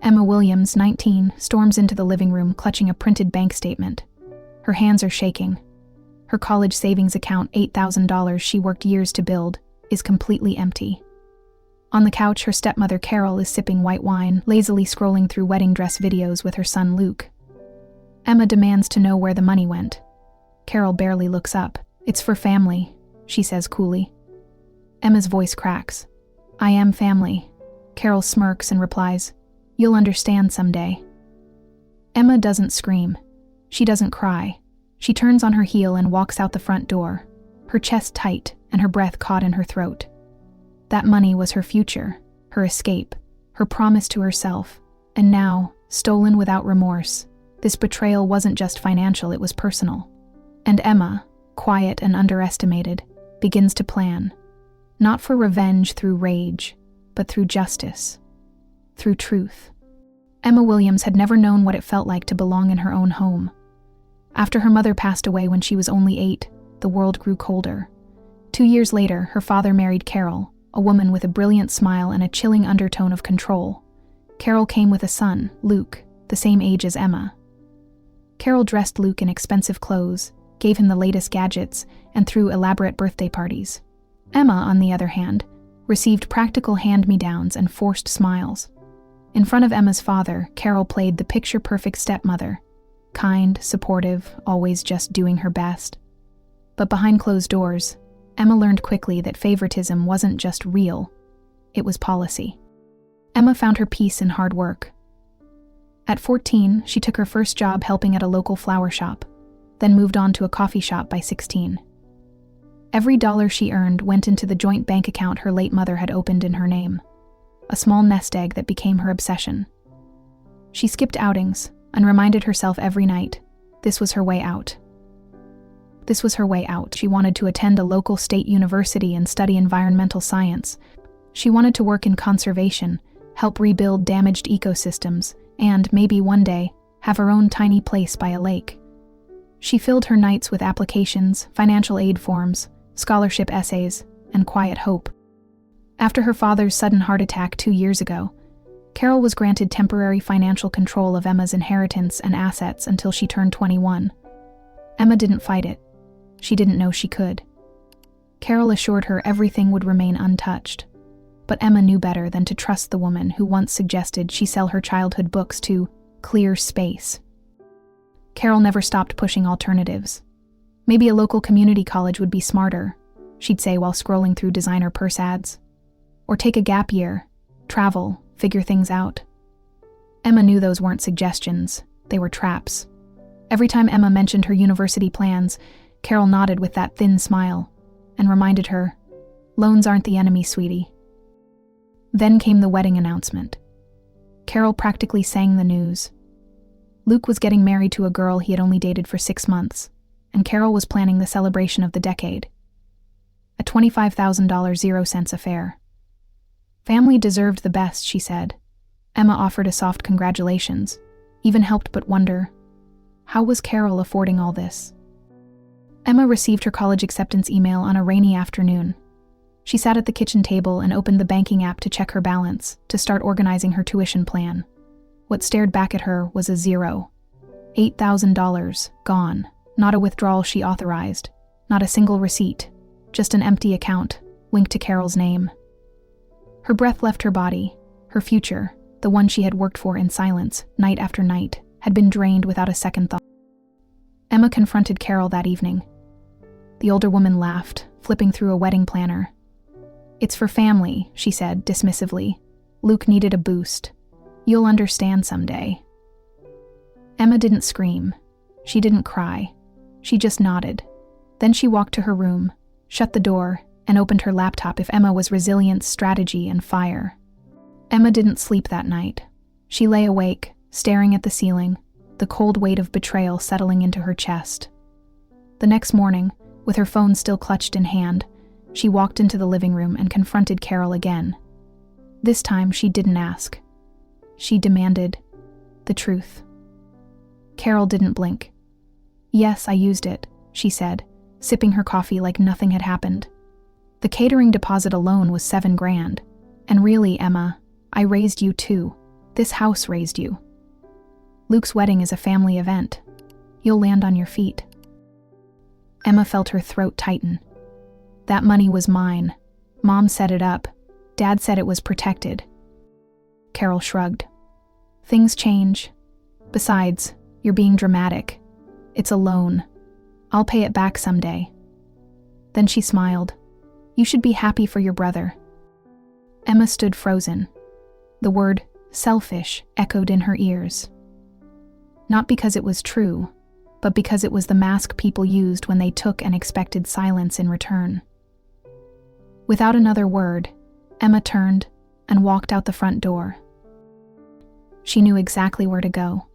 Emma Williams, 19, storms into the living room clutching a printed bank statement. Her hands are shaking. Her college savings account, $8,000 she worked years to build, is completely empty. On the couch, her stepmother Carol is sipping white wine, lazily scrolling through wedding dress videos with her son Luke. Emma demands to know where the money went. Carol barely looks up. "It's for family," she says coolly. Emma's voice cracks. "I am family." Carol smirks and replies, "You'll understand someday." Emma doesn't scream. She doesn't cry. She turns on her heel and walks out the front door, her chest tight and her breath caught in her throat. That money was her future, her escape, her promise to herself, and now, stolen without remorse, this betrayal wasn't just financial, it was personal. And Emma, quiet and underestimated, begins to plan, not for revenge through rage, but through justice, through truth. Emma Williams had never known what it felt like to belong in her own home. After her mother passed away when she was only 8, the world grew colder. 2 years later, her father married Carol, a woman with a brilliant smile and a chilling undertone of control. Carol came with a son, Luke, the same age as Emma. Carol dressed Luke in expensive clothes, gave him the latest gadgets, and threw elaborate birthday parties. Emma, on the other hand, received practical hand-me-downs and forced smiles. In front of Emma's father, Carol played the picture-perfect stepmother, kind, supportive, always just doing her best. But behind closed doors, Emma learned quickly that favoritism wasn't just real, it was policy. Emma found her peace in hard work. At 14, she took her first job helping at a local flower shop, then moved on to a coffee shop by 16. Every dollar she earned went into the joint bank account her late mother had opened in her name, a small nest egg that became her obsession. She skipped outings and reminded herself every night, this was her way out. This was her way out. She wanted to attend a local state university and study environmental science. She wanted to work in conservation, help rebuild damaged ecosystems, and, maybe one day, have her own tiny place by a lake. She filled her nights with applications, financial aid forms, scholarship essays, and quiet hope. After her father's sudden heart attack 2 years ago, Carol was granted temporary financial control of Emma's inheritance and assets until she turned 21. Emma didn't fight it. She didn't know she could. Carol assured her everything would remain untouched. But Emma knew better than to trust the woman who once suggested she sell her childhood books to clear space. Carol never stopped pushing alternatives. Maybe a local community college would be smarter, she'd say while scrolling through designer purse ads. Or take a gap year, travel, figure things out. Emma knew those weren't suggestions, they were traps. Every time Emma mentioned her university plans, Carol nodded with that thin smile and reminded her, "Loans aren't the enemy, sweetie." Then came the wedding announcement. Carol practically sang the news. Luke was getting married to a girl he had only dated for 6 months, and Carol was planning the celebration of the decade. A $25,000 0-cents affair. Family deserved the best, she said. Emma offered a soft congratulations, even helped but wonder, how was Carol affording all this? Emma received her college acceptance email on a rainy afternoon. She sat at the kitchen table and opened the banking app to check her balance, to start organizing her tuition plan. What stared back at her was a zero. $8,000, gone. Not a withdrawal she authorized. Not a single receipt. Just an empty account, linked to Carol's name. Her breath left her body. Her future, the one she had worked for in silence, night after night, had been drained without a second thought. Emma confronted Carol that evening. The older woman laughed, flipping through a wedding planner. "It's for family," she said dismissively. "Luke needed a boost. You'll understand someday." Emma didn't scream. She didn't cry. She just nodded. Then she walked to her room, shut the door, and opened her laptop if Emma was resilience, strategy, and fire. Emma didn't sleep that night. She lay awake, staring at the ceiling, the cold weight of betrayal settling into her chest. The next morning, with her phone still clutched in hand, she walked into the living room and confronted Carol again. This time, she didn't ask. She demanded the truth. Carol didn't blink. "Yes, I used it," she said, sipping her coffee like nothing had happened. "The catering deposit alone was $7,000. And really, Emma, I raised you too. This house raised you. Luke's wedding is a family event. You'll land on your feet." Emma felt her throat tighten. That money was mine. Mom set it up. Dad said it was protected. Carol shrugged. "Things change. Besides, you're being dramatic. It's a loan. I'll pay it back someday." Then she smiled. "You should be happy for your brother." Emma stood frozen. The word selfish echoed in her ears. Not because it was true, but because it was the mask people used when they took and expected silence in return. Without another word, Emma turned and walked out the front door. She knew exactly where to go.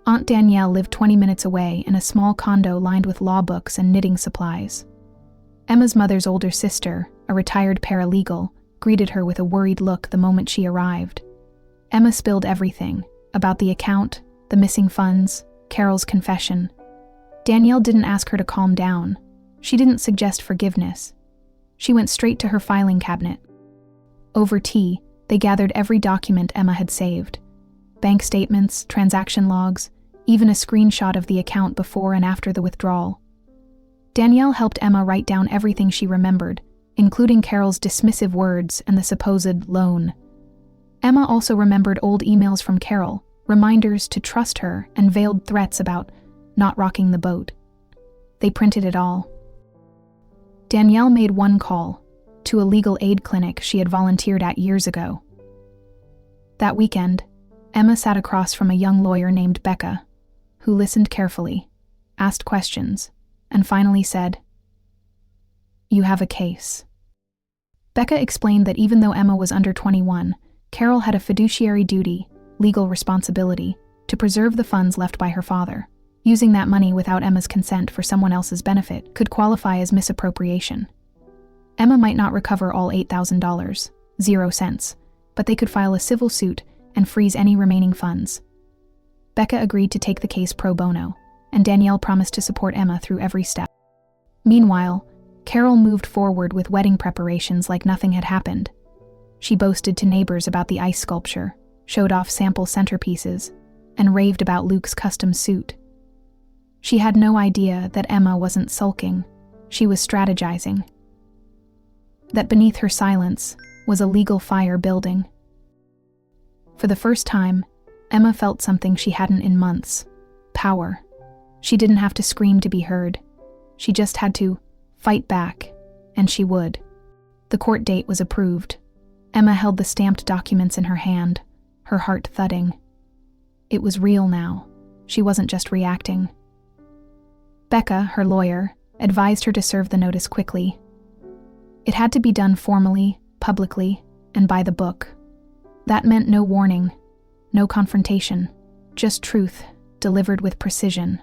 Aunt Danielle lived 20 minutes away in a small condo lined with law books and knitting supplies. Emma's mother's older sister, a retired paralegal, greeted her with a worried look the moment she arrived. Emma spilled everything, about the account, the missing funds, Carol's confession. Danielle didn't ask her to calm down. She didn't suggest forgiveness. She went straight to her filing cabinet. Over tea, they gathered every document Emma had saved. Bank statements, transaction logs, even a screenshot of the account before and after the withdrawal. Danielle helped Emma write down everything she remembered, including Carol's dismissive words and the supposed loan. Emma also remembered old emails from Carol, reminders to trust her and veiled threats about not rocking the boat. They printed it all. Danielle made one call, to a legal aid clinic she had volunteered at years ago. That weekend, Emma sat across from a young lawyer named Becca, who listened carefully, asked questions, and finally said, "You have a case." Becca explained that even though Emma was under 21, Carol had a fiduciary duty, legal responsibility, to preserve the funds left by her father. Using that money without Emma's consent for someone else's benefit could qualify as misappropriation. Emma might not recover all $8,000, 0 cents, but they could file a civil suit and freeze any remaining funds. Becca agreed to take the case pro bono, and Danielle promised to support Emma through every step. Meanwhile, Carol moved forward with wedding preparations like nothing had happened. She boasted to neighbors about the ice sculpture, showed off sample centerpieces, and raved about Luke's custom suit. She had no idea that Emma wasn't sulking, she was strategizing. That beneath her silence was a legal fire building. For the first time, Emma felt something she hadn't in months: power. She didn't have to scream to be heard. She just had to fight back, and she would. The court date was approved. Emma held the stamped documents in her hand, her heart thudding. It was real now. She wasn't just reacting. Becca, her lawyer, advised her to serve the notice quickly. It had to be done formally, publicly, and by the book. That meant no warning, no confrontation, just truth, delivered with precision.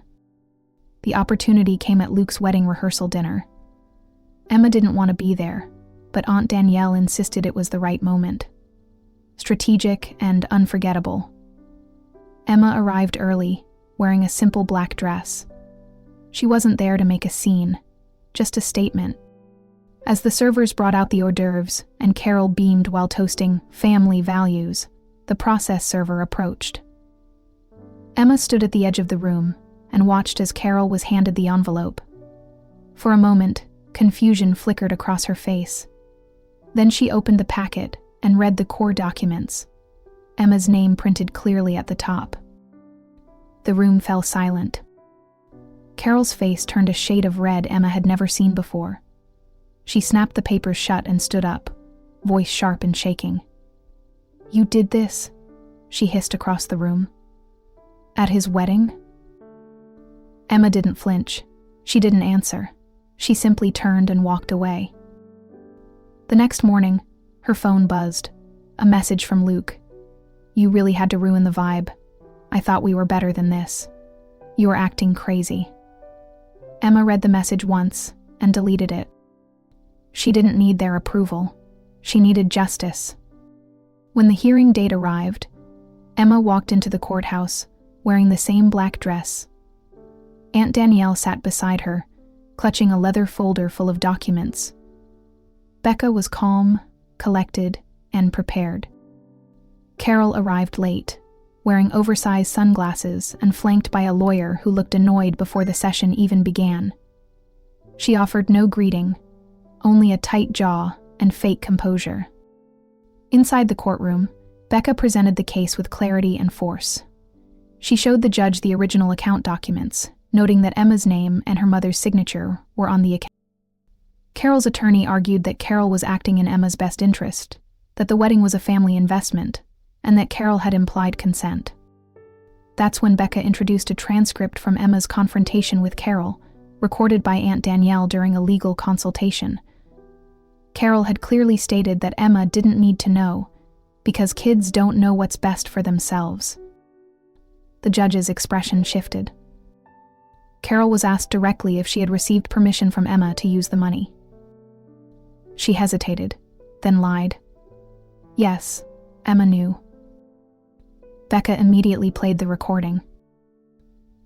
The opportunity came at Luke's wedding rehearsal dinner. Emma didn't want to be there, but Aunt Danielle insisted it was the right moment. Strategic and unforgettable. Emma arrived early, wearing a simple black dress. She wasn't there to make a scene, just a statement. As the servers brought out the hors d'oeuvres and Carol beamed while toasting family values, the process server approached. Emma stood at the edge of the room and watched as Carol was handed the envelope. For a moment, confusion flickered across her face. Then she opened the packet and read the core documents, Emma's name printed clearly at the top. The room fell silent. Carol's face turned a shade of red Emma had never seen before. She snapped the papers shut and stood up, voice sharp and shaking. "You did this?" she hissed across the room. "At his wedding?" Emma didn't flinch. She didn't answer. She simply turned and walked away. The next morning, her phone buzzed. A message from Luke. "You really had to ruin the vibe. I thought we were better than this. You were acting crazy." Emma read the message once and deleted it. She didn't need their approval. She needed justice. When the hearing date arrived, Emma walked into the courthouse wearing the same black dress. Aunt Danielle sat beside her, clutching a leather folder full of documents. Becca was calm, collected, and prepared. Carol arrived late, wearing oversized sunglasses and flanked by a lawyer who looked annoyed before the session even began. She offered no greeting, only a tight jaw and fake composure. Inside the courtroom, Becca presented the case with clarity and force. She showed the judge the original account documents, noting that Emma's name and her mother's signature were on the account. Carol's attorney argued that Carol was acting in Emma's best interest, that the wedding was a family investment, and that Carol had implied consent. That's when Becca introduced a transcript from Emma's confrontation with Carol, recorded by Aunt Danielle during a legal consultation. Carol had clearly stated that Emma didn't need to know, because kids don't know what's best for themselves. The judge's expression shifted. Carol was asked directly if she had received permission from Emma to use the money. She hesitated, then lied. Yes, Emma knew. Becca immediately played the recording.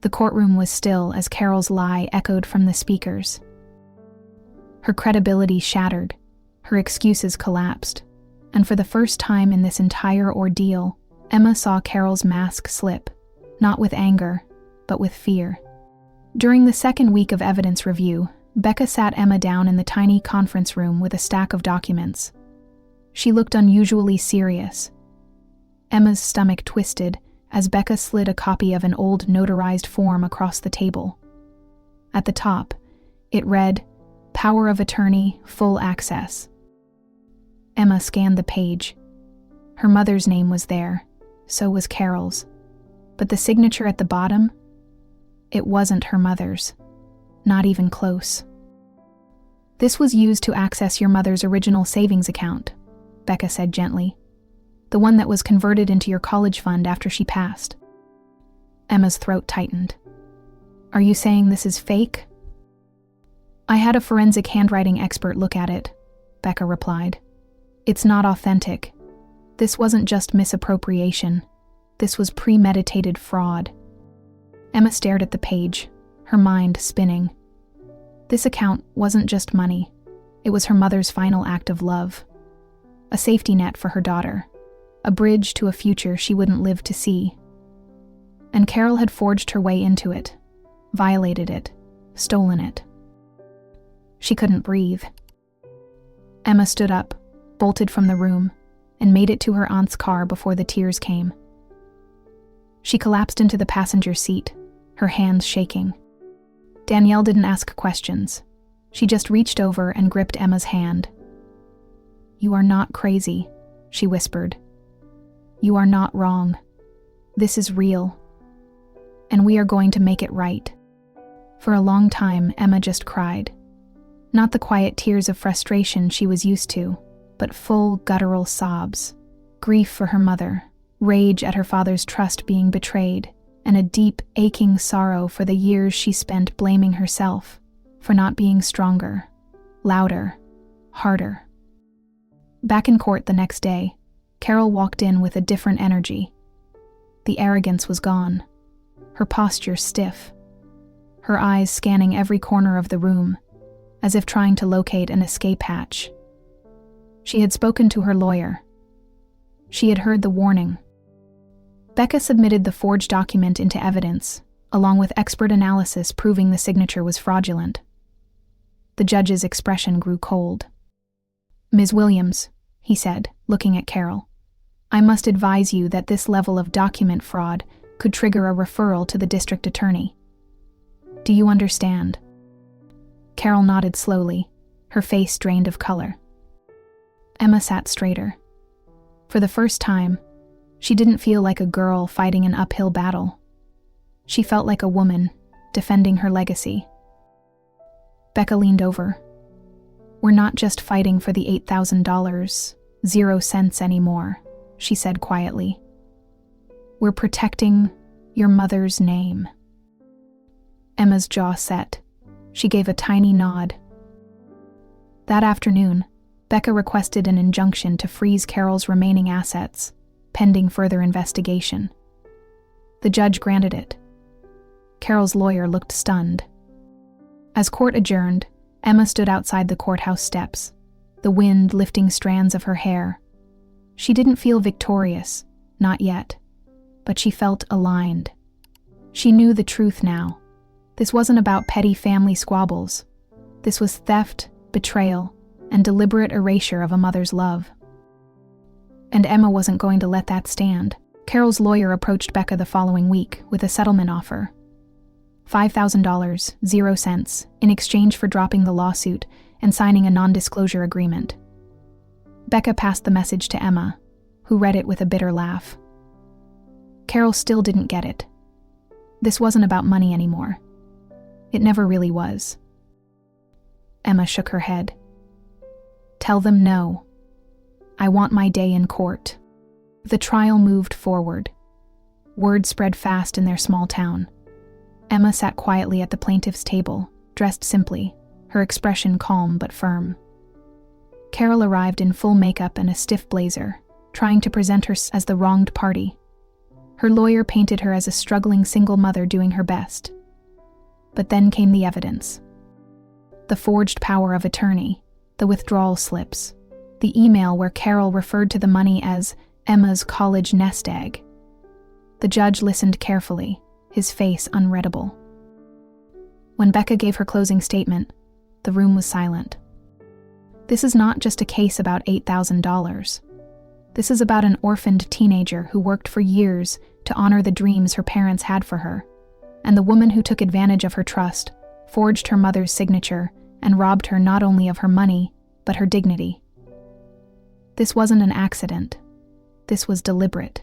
The courtroom was still as Carol's lie echoed from the speakers. Her credibility shattered, her excuses collapsed, and for the first time in this entire ordeal, Emma saw Carol's mask slip, not with anger, but with fear. During the second week of evidence review, Becca sat Emma down in the tiny conference room with a stack of documents. She looked unusually serious. Emma's stomach twisted as Becca slid a copy of an old notarized form across the table. At the top, it read, "Power of Attorney, Full Access." Emma scanned the page. Her mother's name was there, so was Carol's. But the signature at the bottom? It wasn't her mother's. Not even close. "This was used to access your mother's original savings account," Becca said gently. "The one that was converted into your college fund after she passed." Emma's throat tightened. "Are you saying this is fake?" "I had a forensic handwriting expert look at it," Becca replied. "It's not authentic. This wasn't just misappropriation. This was premeditated fraud." Emma stared at the page, her mind spinning. This account wasn't just money. It was her mother's final act of love. A safety net for her daughter. A bridge to a future she wouldn't live to see. And Carol had forged her way into it, violated it, stolen it. She couldn't breathe. Emma stood up, bolted from the room, and made it to her aunt's car before the tears came. She collapsed into the passenger seat, her hands shaking. Danielle didn't ask questions. She just reached over and gripped Emma's hand. "You are not crazy," she whispered. "You are not wrong. This is real. And we are going to make it right." For a long time, Emma just cried. Not the quiet tears of frustration she was used to, but full guttural sobs. Grief for her mother, rage at her father's trust being betrayed, and a deep, aching sorrow for the years she spent blaming herself for not being stronger, louder, harder. Back in court the next day, Carol walked in with a different energy. The arrogance was gone, her posture stiff, her eyes scanning every corner of the room, as if trying to locate an escape hatch. She had spoken to her lawyer. She had heard the warning. Becca submitted the forged document into evidence, along with expert analysis proving the signature was fraudulent. The judge's expression grew cold. "Ms. Williams," he said, looking at Carol, "I must advise you that this level of document fraud could trigger a referral to the district attorney. Do you understand?" Carol nodded slowly, her face drained of color. Emma sat straighter. For the first time, she didn't feel like a girl fighting an uphill battle. She felt like a woman, defending her legacy. Becca leaned over. "We're not just fighting for the $8,000, 0 cents anymore," she said quietly. "We're protecting your mother's name." Emma's jaw set. She gave a tiny nod. That afternoon, Becca requested an injunction to freeze Carol's remaining assets, pending further investigation. The judge granted it. Carol's lawyer looked stunned. As court adjourned, Emma stood outside the courthouse steps, the wind lifting strands of her hair. She didn't feel victorious, not yet. But she felt aligned. She knew the truth now. This wasn't about petty family squabbles. This was theft, betrayal, and deliberate erasure of a mother's love. And Emma wasn't going to let that stand. Carol's lawyer approached Becca the following week with a settlement offer. $5,000, 0 cents, in exchange for dropping the lawsuit and signing a non-disclosure agreement. Becca passed the message to Emma, who read it with a bitter laugh. Carol still didn't get it. This wasn't about money anymore. It never really was. Emma shook her head. Tell them no. I want my day in court. The trial moved forward. Word spread fast in their small town. Emma sat quietly at the plaintiff's table, dressed simply, her expression calm but firm. Carol arrived in full makeup and a stiff blazer, trying to present her as the wronged party. Her lawyer painted her as a struggling single mother doing her best. But then came the evidence. The forged power of attorney, the withdrawal slips, the email where Carol referred to the money as Emma's college nest egg. The judge listened carefully, his face unreadable. When Becca gave her closing statement, the room was silent. This is not just a case about $8,000. This is about an orphaned teenager who worked for years to honor the dreams her parents had for her, and the woman who took advantage of her trust, forged her mother's signature, and robbed her not only of her money, but her dignity. This wasn't an accident. This was deliberate.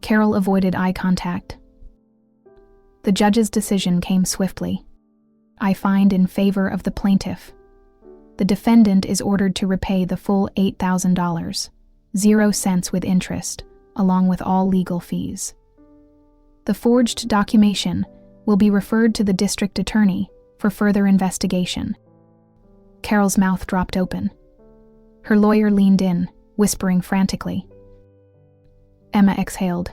Carol avoided eye contact. The judge's decision came swiftly. I find in favor of the plaintiff. The defendant is ordered to repay the full $8,000, 0 cents with interest, along with all legal fees. The forged documentation will be referred to the district attorney for further investigation. Carol's mouth dropped open. Her lawyer leaned in, whispering frantically. Emma exhaled.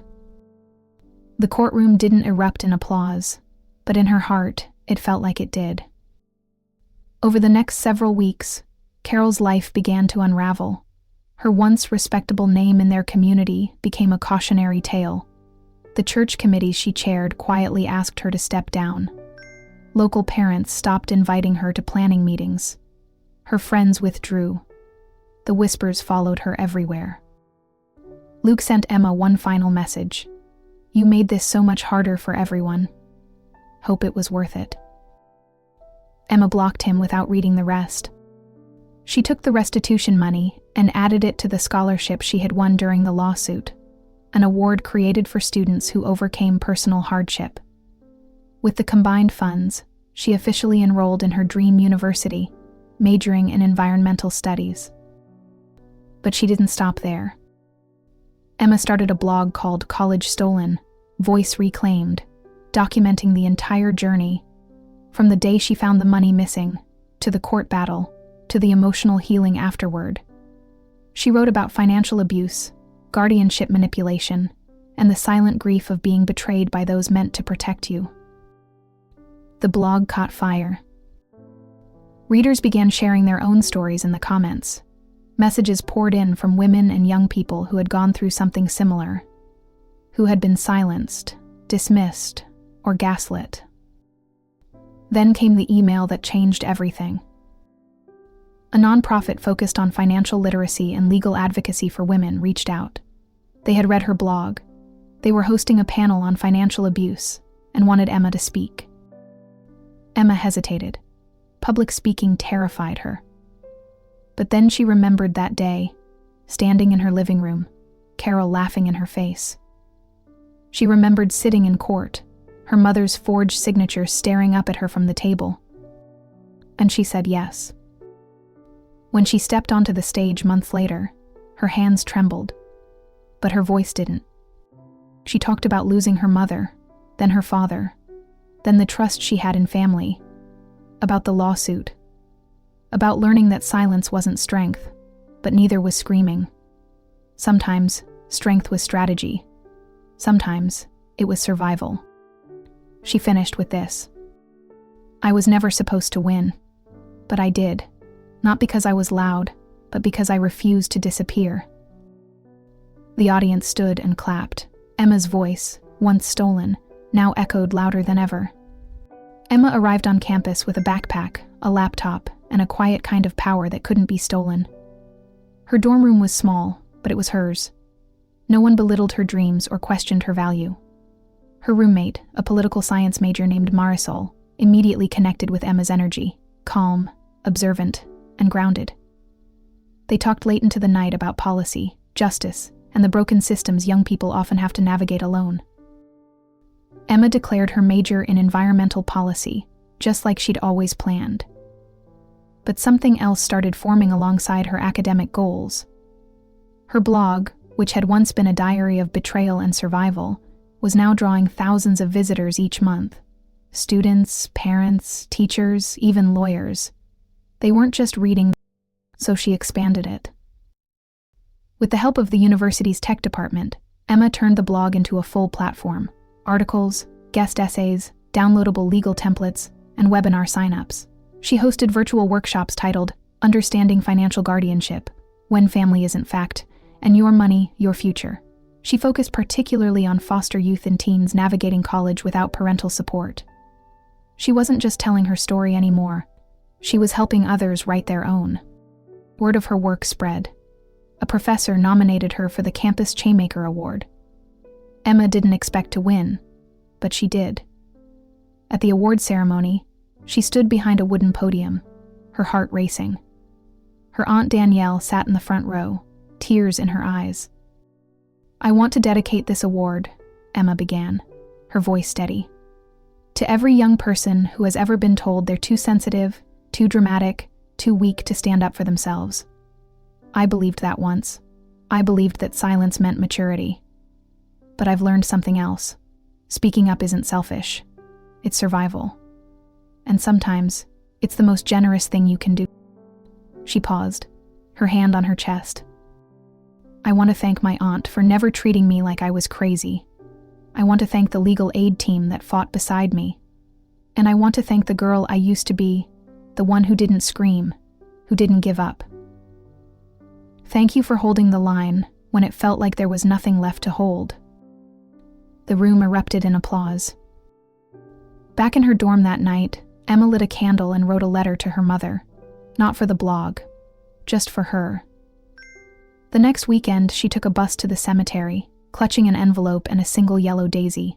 The courtroom didn't erupt in applause, but in her heart, it felt like it did. Over the next several weeks, Carol's life began to unravel. Her once respectable name in their community became a cautionary tale. The church committees she chaired quietly asked her to step down. Local parents stopped inviting her to planning meetings. Her friends withdrew. The whispers followed her everywhere. Luke sent Emma one final message. You made this so much harder for everyone. Hope it was worth it. Emma blocked him without reading the rest. She took the restitution money and added it to the scholarship she had won during the lawsuit, an award created for students who overcame personal hardship. With the combined funds, she officially enrolled in her dream university, majoring in environmental studies. But she didn't stop there. Emma started a blog called College Stolen, Voice Reclaimed, documenting the entire journey, from the day she found the money missing, to the court battle, to the emotional healing afterward. She wrote about financial abuse, guardianship manipulation, and the silent grief of being betrayed by those meant to protect you. The blog caught fire. Readers began sharing their own stories in the comments. Messages poured in from women and young people who had gone through something similar, who had been silenced, dismissed, or gaslit. Then came the email that changed everything. A nonprofit focused on financial literacy and legal advocacy for women reached out. They had read her blog. They were hosting a panel on financial abuse and wanted Emma to speak. Emma hesitated. Public speaking terrified her. But then she remembered that day, standing in her living room, Carol laughing in her face. She remembered sitting in court, her mother's forged signature staring up at her from the table. And she said yes. When she stepped onto the stage months later, her hands trembled, but her voice didn't. She talked about losing her mother, then her father, then the trust she had in family, about the lawsuit, about learning that silence wasn't strength, but neither was screaming. Sometimes, strength was strategy. Sometimes, it was survival. She finished with this. I was never supposed to win, but I did. Not because I was loud, but because I refused to disappear. The audience stood and clapped. Emma's voice, once stolen, now echoed louder than ever. Emma arrived on campus with a backpack, a laptop, and a quiet kind of power that couldn't be stolen. Her dorm room was small, but it was hers. No one belittled her dreams or questioned her value. Her roommate, a political science major named Marisol, immediately connected with Emma's energy, calm, observant, and grounded. They talked late into the night about policy, justice, and the broken systems young people often have to navigate alone. Emma declared her major in environmental policy, just like she'd always planned. But something else started forming alongside her academic goals. Her blog, which had once been a diary of betrayal and survival, was now drawing thousands of visitors each month. Students, parents, teachers, even lawyers. They weren't just reading, so she expanded it. With the help of the university's tech department, Emma turned the blog into a full platform: articles, guest essays, downloadable legal templates, and webinar signups. She hosted virtual workshops titled Understanding Financial Guardianship, When Family Isn't Fact, and Your Money, Your Future. She focused particularly on foster youth and teens navigating college without parental support. She wasn't just telling her story anymore. She was helping others write their own. Word of her work spread. A professor nominated her for the Campus Changemaker Award. Emma didn't expect to win, but she did. At the award ceremony, she stood behind a wooden podium, her heart racing. Her Aunt Danielle sat in the front row, tears in her eyes. "I want to dedicate this award," Emma began, her voice steady, "to every young person who has ever been told they're too sensitive, too dramatic, too weak to stand up for themselves. I believed that once. I believed that silence meant maturity. But I've learned something else. Speaking up isn't selfish. It's survival. And sometimes, it's the most generous thing you can do." She paused, her hand on her chest. "I want to thank my aunt for never treating me like I was crazy. I want to thank the legal aid team that fought beside me. And I want to thank the girl I used to be, the one who didn't scream, who didn't give up. Thank you for holding the line when it felt like there was nothing left to hold." The room erupted in applause. Back in her dorm that night, Emma lit a candle and wrote a letter to her mother. Not for the blog, just for her. The next weekend, she took a bus to the cemetery, clutching an envelope and a single yellow daisy.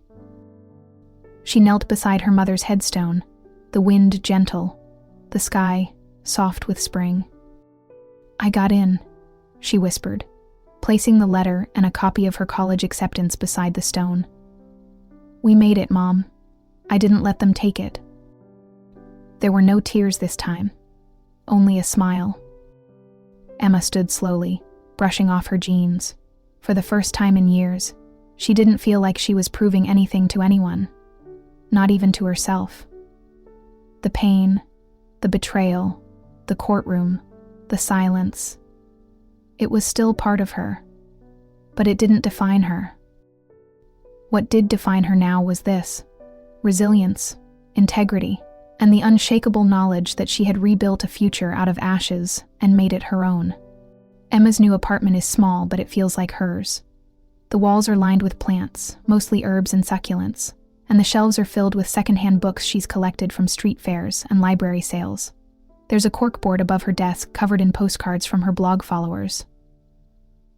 She knelt beside her mother's headstone, the wind gentle, the sky soft with spring. "I got in," she whispered, placing the letter and a copy of her college acceptance beside the stone. "We made it, Mom. I didn't let them take it." There were no tears this time, only a smile. Emma stood slowly, brushing off her jeans. For the first time in years, she didn't feel like she was proving anything to anyone, not even to herself. The pain, the betrayal, the courtroom, the silence. It was still part of her, but it didn't define her. What did define her now was this: resilience, integrity, and the unshakable knowledge that she had rebuilt a future out of ashes and made it her own. Emma's new apartment is small, but it feels like hers. The walls are lined with plants, mostly herbs and succulents, and the shelves are filled with secondhand books she's collected from street fairs and library sales. There's a corkboard above her desk covered in postcards from her blog followers.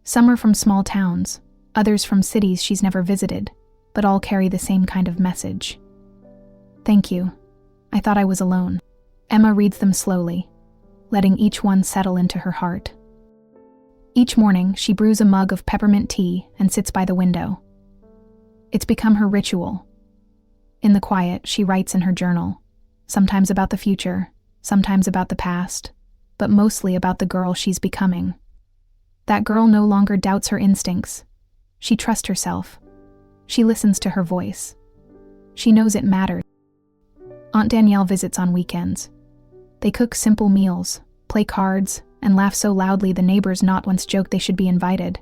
Some are from small towns, others from cities she's never visited, but all carry the same kind of message. "Thank you. I thought I was alone." Emma reads them slowly, letting each one settle into her heart. Each morning, she brews a mug of peppermint tea and sits by the window. It's become her ritual. In the quiet, she writes in her journal, sometimes about the future, sometimes about the past, but mostly about the girl she's becoming. That girl no longer doubts her instincts. She trusts herself. She listens to her voice. She knows it matters. Aunt Danielle visits on weekends. They cook simple meals, play cards, and laugh so loudly the neighbors not once joked they should be invited.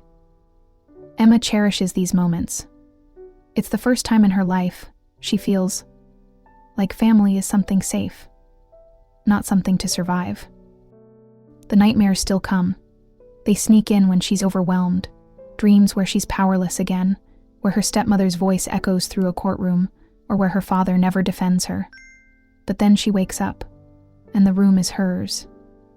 Emma cherishes these moments. It's the first time in her life she feels like family is something safe, not something to survive. The nightmares still come. They sneak in when she's overwhelmed, Dreams where she's powerless again, where her stepmother's voice echoes through a courtroom, or where her father never defends her. But then she wakes up, and the room is hers.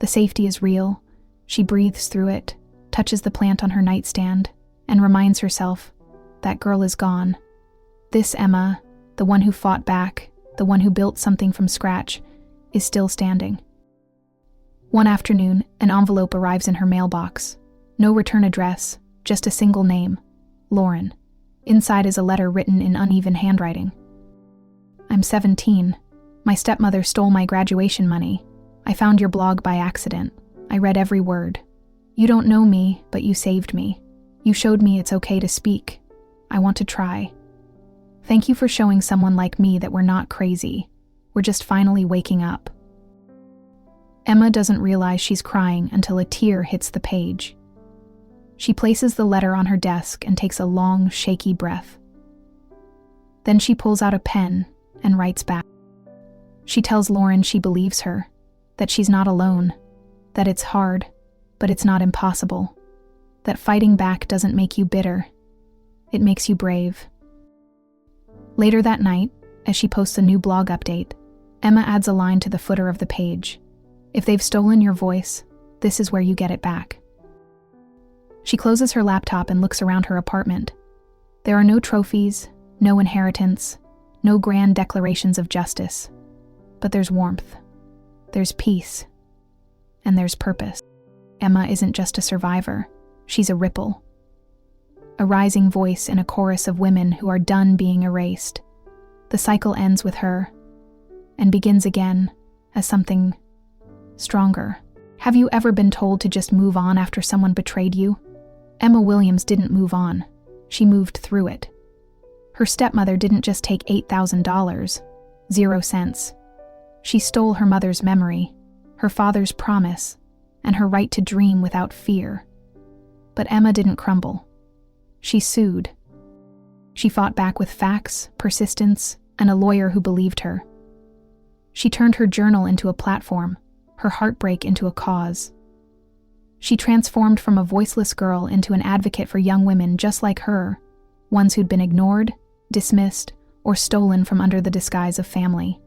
The safety is real. She breathes through it, touches the plant on her nightstand, and reminds herself, that girl is gone. This Emma, the one who fought back, the one who built something from scratch, is still standing. One afternoon, an envelope arrives in her mailbox. No return address, just a single name, Lauren. Inside is a letter written in uneven handwriting. I'm 17. My stepmother stole my graduation money. I found your blog by accident. I read every word. You don't know me, but you saved me. You showed me it's okay to speak. I want to try. Thank you for showing someone like me that we're not crazy. We're just finally waking up. Emma doesn't realize she's crying until a tear hits the page. She places the letter on her desk and takes a long, shaky breath. Then she pulls out a pen and writes back. She tells Lauren she believes her, that she's not alone, that it's hard, but it's not impossible, that fighting back doesn't make you bitter, it makes you brave. Later that night, as she posts a new blog update, Emma adds a line to the footer of the page. If they've stolen your voice, this is where you get it back. She closes her laptop and looks around her apartment. There are no trophies, no inheritance, no grand declarations of justice. But there's warmth, there's peace, and there's purpose. Emma isn't just a survivor, she's a ripple. A rising voice in a chorus of women who are done being erased. The cycle ends with her, and begins again as something stronger. Have you ever been told to just move on after someone betrayed you? Emma Williams didn't move on, she moved through it. Her stepmother didn't just take $8,000, 0 cents. She stole her mother's memory, her father's promise, and her right to dream without fear. But Emma didn't crumble. She sued. She fought back with facts, persistence, and a lawyer who believed her. She turned her journal into a platform, her heartbreak into a cause. She transformed from a voiceless girl into an advocate for young women just like her, ones who'd been ignored, dismissed, or stolen from under the disguise of family.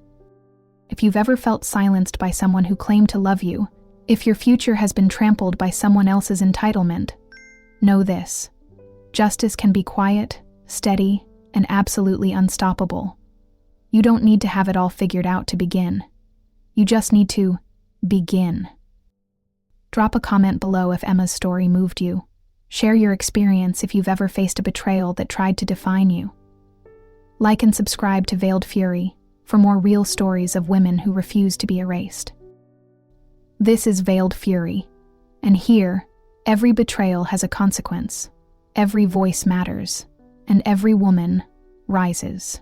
If you've ever felt silenced by someone who claimed to love you, if your future has been trampled by someone else's entitlement, know this. Justice can be quiet, steady, and absolutely unstoppable. You don't need to have it all figured out to begin. You just need to begin. Drop a comment below if Emma's story moved you. Share your experience if you've ever faced a betrayal that tried to define you. Like and subscribe to Veiled Fury for more real stories of women who refuse to be erased. This is Veiled Fury, and here, every betrayal has a consequence, every voice matters, and every woman rises.